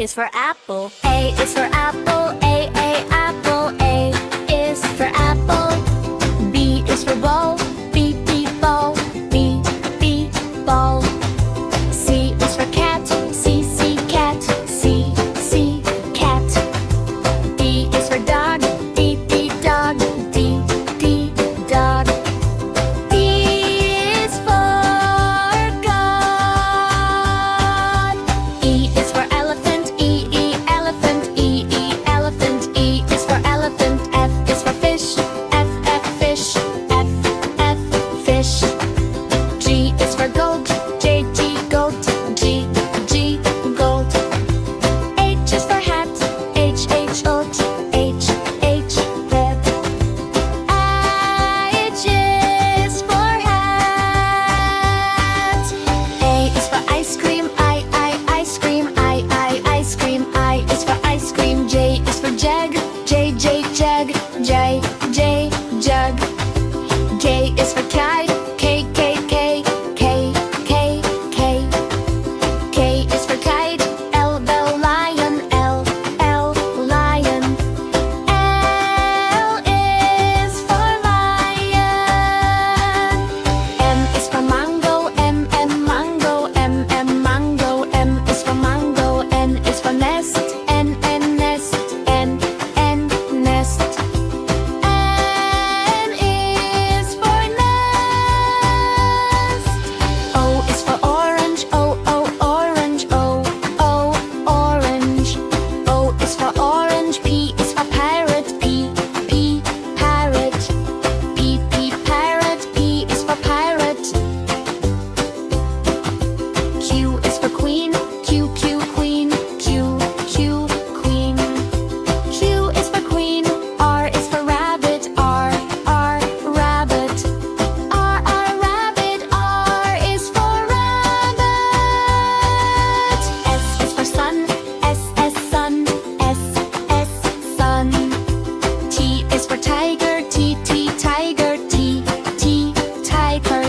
is for apple. A is for apple, apple. A is for apple. B is for ball, B, ball, B, ball. C is for cat, C, cat, C, cat. D is for dog, D, dog, D, dog. E is for God. E is for elephant, E, elephant, E, elephant. E is for elephant. F is for fish, F, fish, F, fish. G is for goat, J, goat, G, goat. H is for hat, H, oat, H, hat. H is for hat. A is for ice cream, I, ice cream, I, ice cream. I is for ice cream. J is for jug, J, jug, J, jug. K is for kite, K, K. K is for kite, L, lion, L, lion. L is for lion. M is for mango, M, mango, M, mango. M is for mango. N is for nest, N, nest, N, nest. N is for nest. O is for orange, O, orange, O, orange. O is for orange. P is for parrot, P, parrot. P, parrot. P is for pirate. Q is for queen, Q, queen, Q, queen. Q is for queen. R is for rabbit, R, rabbit. R, rabbit. R is for rabbit. S is for sun, S, sun, S, sun. T is for tiger, T, tiger, T, tiger.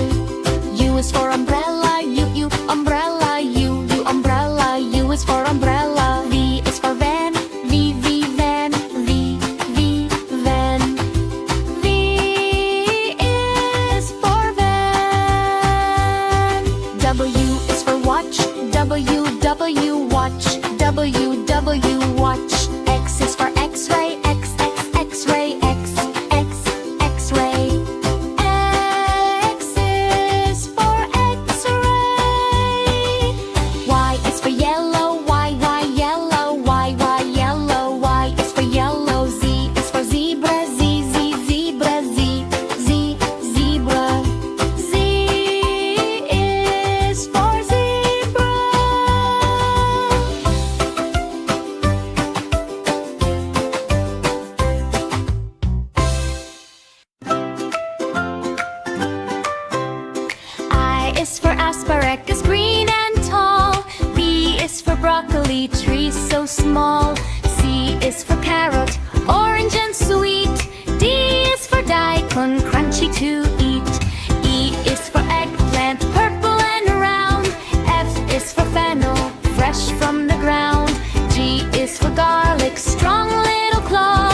U is for umbrella, U, umbrella, U, umbrella. U is for umbrella. V is for van, V, van, V, van. V is for van. W is for watch, W, watch, W, watch. X is for x-ray, X, x-ray, X, x-ray. X is for x-ray. Y is for yellow, Y, yellow, Y, yellow. Y is for yellow. Z is for zebra, Z, zebra, Z, zebra. Z is for zebra. I is for asparagus, green and tall. B is for broccoli, tree so small. C is for carrot, orange and sweet. D is for daikon, crunchy to eat. E is for eggplant, purple and round. F is for fennel, fresh from the ground. G is for garlic, strong little claw.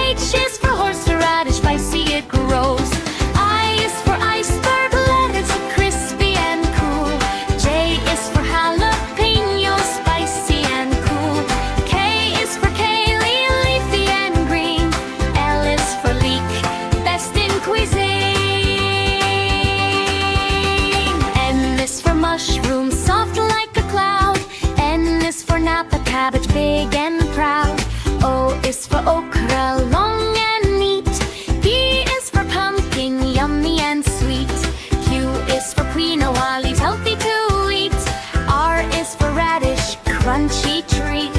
H is for horseradish, spicy it grows. I is for iceberg lettuce, crispy and cool. J is for jalapeno, spicy and cool. K is for kale, leafy and green. L is for leek, best in cuisine. M is for mushroom, soft like a cloud. N is for napa cabbage, big and proud. O is for okra, long and neat. P is for pumpkin, yummy and sweet. Q is for quinoa, leaves healthy to eat. R is for radish, crunchy treat.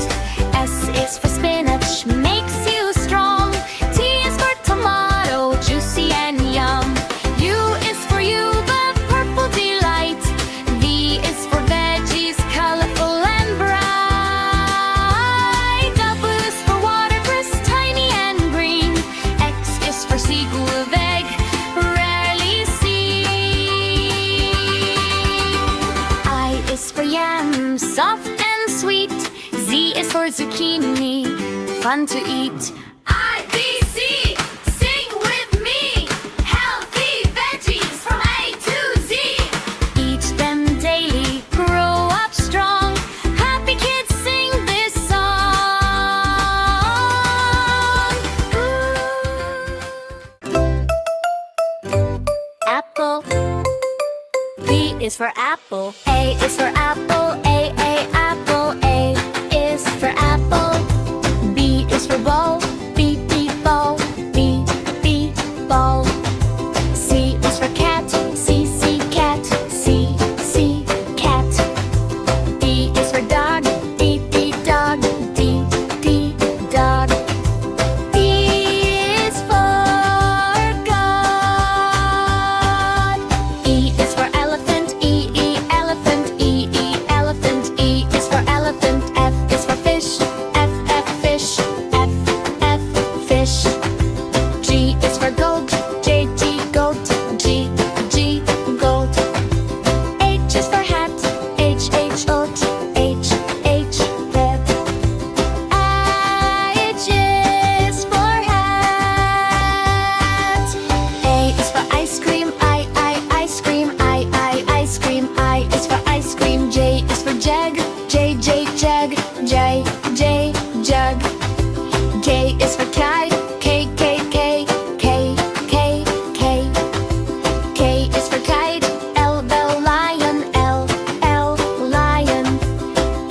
S is for spinach, makes you strong. T is for tomato, juicy and yum. U is for yuba, purple delight. V is for veggies, colorful and bright. W is for watercress, tiny and green. X is for seagull egg, rarely seen. I is for yam, soft and sweet. Z is for zucchini, fun to eat. IBC, sing with me. Healthy veggies from A to Z. Eat them daily, grow up strong. Happy kids sing this song. Ooh. Apple. B is for apple. A is for apple. A, apple. A is for apple. B is for ball. B, ball. B, ball. C is for cat. C, cat. C, cat. D is for dog. D, dog. D, dog. E is for God. E is for elephant. E, elephant. E, elephant. E is for elephant. F is for fish. F, fish. F, fish. G is for goat. J, goat. G, goat. H is for hat. H, oat. H, hat. I is for hat. A is for ice cream. I, ice cream. I, ice cream. I is for ice cream. J is for jug. J, jug. J, jug. K is for kite. K, K. K is for kite. L, lion. L, lion.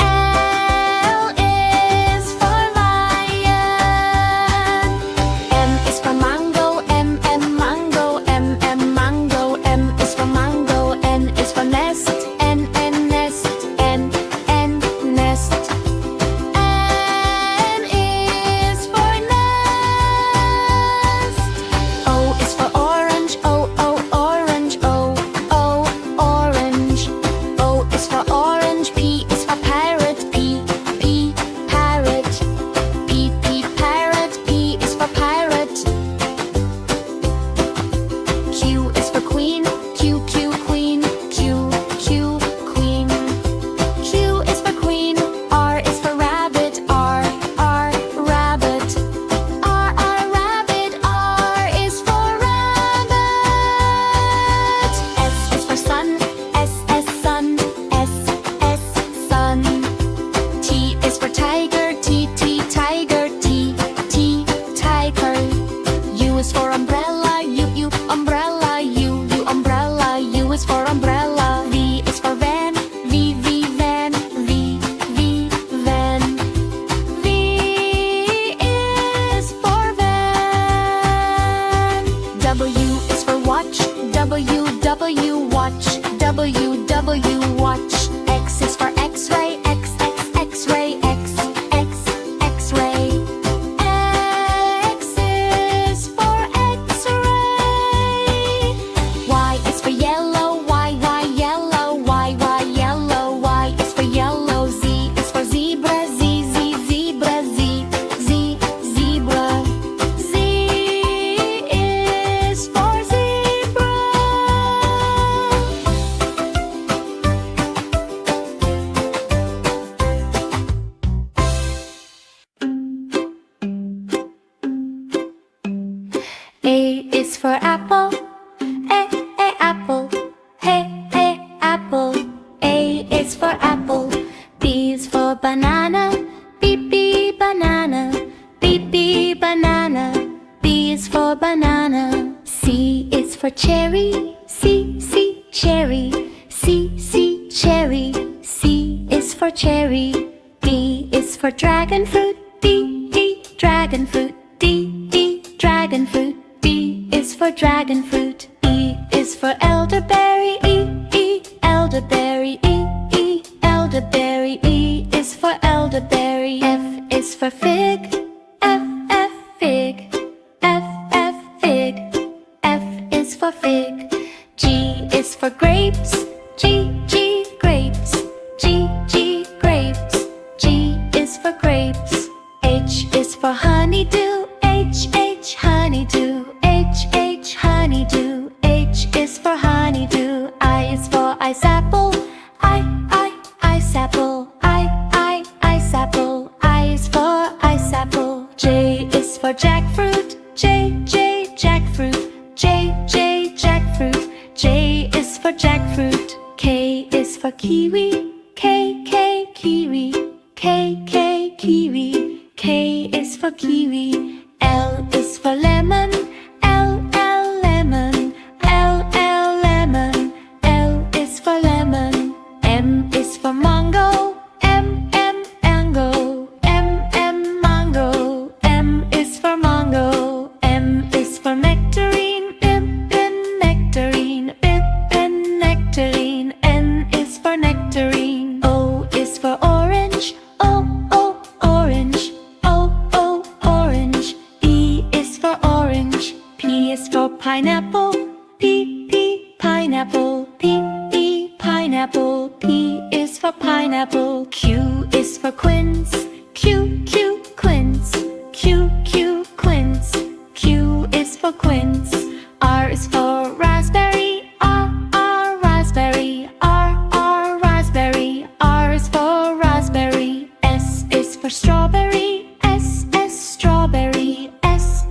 L is for lion. M is for mango. M, mango. M, mango. M is for mango. N is for nest. N, nest. N, nest. N is for nest. O is for orange. O, orange. O, orange. O is for orange. P is for parrot. P, parrot. P, parrot. P is for pirate. Q is for queen. Q, queen. Q, queen. Q is for queen. R is for rabbit. R, rabbit. R, rabbit. R is for rabbit. S is for sun. S, sun. S, sun. T is for tiger. T, tiger. T, tiger. U is for umbrella. U, umbrella. U, umbrella. U is for umbrella. V is for van. V, van. V, van. V is for van. W is for watch. W, watch. W, watch. X is for x-ray. X, x-ray. X, x-ray. X is for x-ray. Y is for yellow. Y, yellow. Y, yellow. Y is for yellow. Z is for zebra. Z, zebra. Z, zebra. Z is for zebra. A is for apple. A, apple. Hey, apple. A is for apple. B is for banana. B, banana. B, banana. B is for banana. C is for cherry. C, cherry. C, cherry. C is for cherry. D is for dragon fruit. D, dragon fruit. D, dragon fruit. D is for dragon fruit. E is for elderberry. E, elderberry. E, elderberry. E is for elderberry. F is for fig. F, fig. F, fig. F is for fig. G is for grapes. G, grapes. G, grapes. G is for grapes. for jackfruit. J, jackfruit. J, jackfruit. J is for jackfruit. K is for kiwi. K, kiwi. K, kiwi. K is for kiwi. L is for lemon. L, lemon. L, lemon. L is for lemon. M is for mango. M, mango. M, mango. M is for mango. M is for nectarine. N, nectarine. N, nectarine. N is for nectarine. O is for orange. O, orange. O, orange. P is for orange. P is for pineapple. P, pineapple. P, pineapple. P is for pineapple. Q is for quince. Q, quince. Q, quince. Q is for quince. R is for raspberry. R, raspberry. R, raspberry. R is for raspberry. S is for strawberry. S, strawberry. S,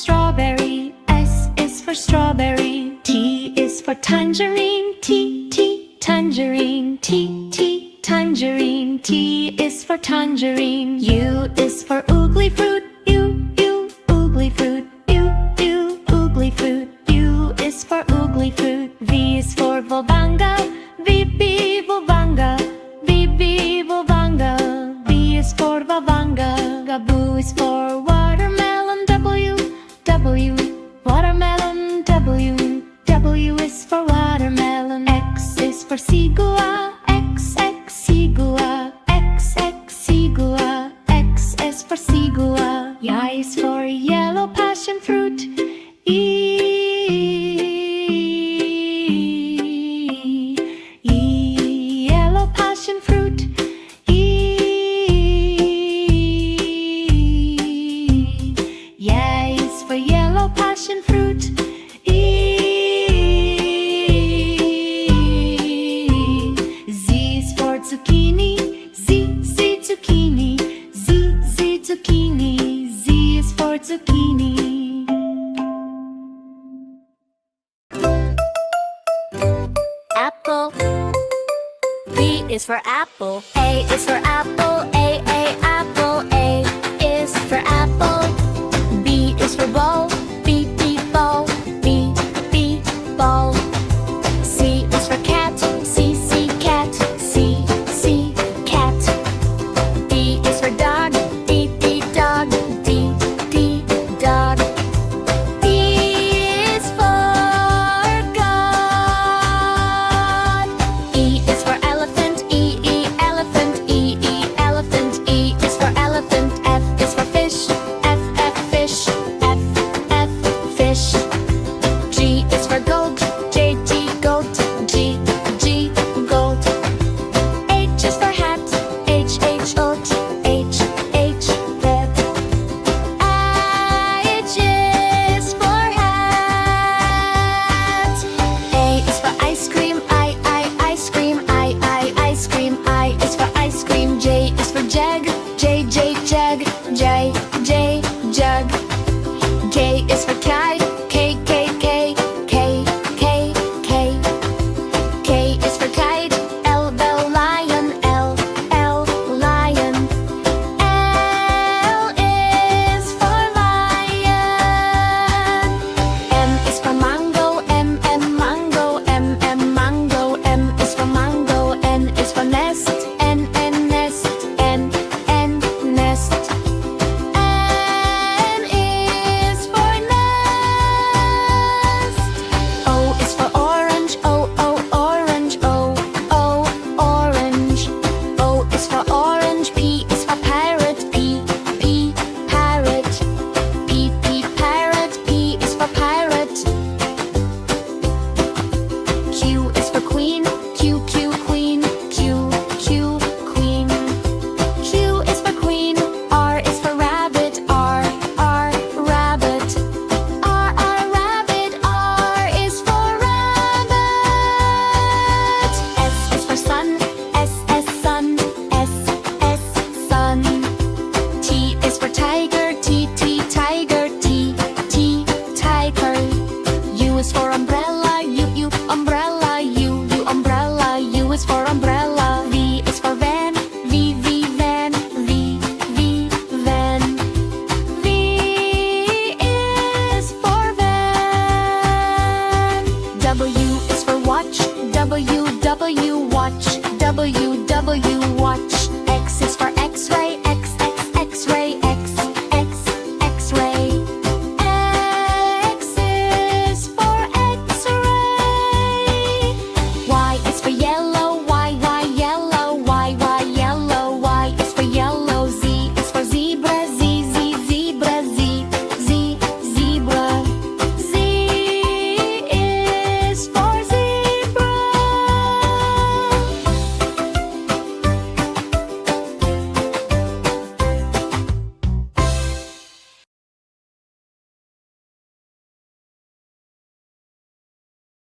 strawberry. S is for strawberry. T is for tangerine. T, tangerine. T, tangerine. T is for tangerine. U is for oogly fruit. U, oogly fruit. U, oogly fruit. U is for oogly fruit. V is for volvanga. V, volvanga. V, volvanga. V is for volvanga. W is for watermelon. W, watermelon. W is for watermelon. X is for sigua. X, sigua. X, sigua. X is for sigua. Y is for yellow passion fruit. Yellow passion fruit. Yeah is for yellow passion fruit. Z is for zucchini. Z, zucchini. Z, zucchini. Z is for zucchini. Apple. B is for apple. A is for apple. A, apple. A is for apple. B is for ball. B, ball. B, ball. C is for cat. C, cat. C, cat. D is for dog. D, dog. D, dog. E is for God. E is for elephant. E, elephant. E, elephant. E is for elephant. F is for fish. F, fish. F, is for umbrella. V is for van. V, van. V, van. V is for van. W is for watch. W, watch. W, watch.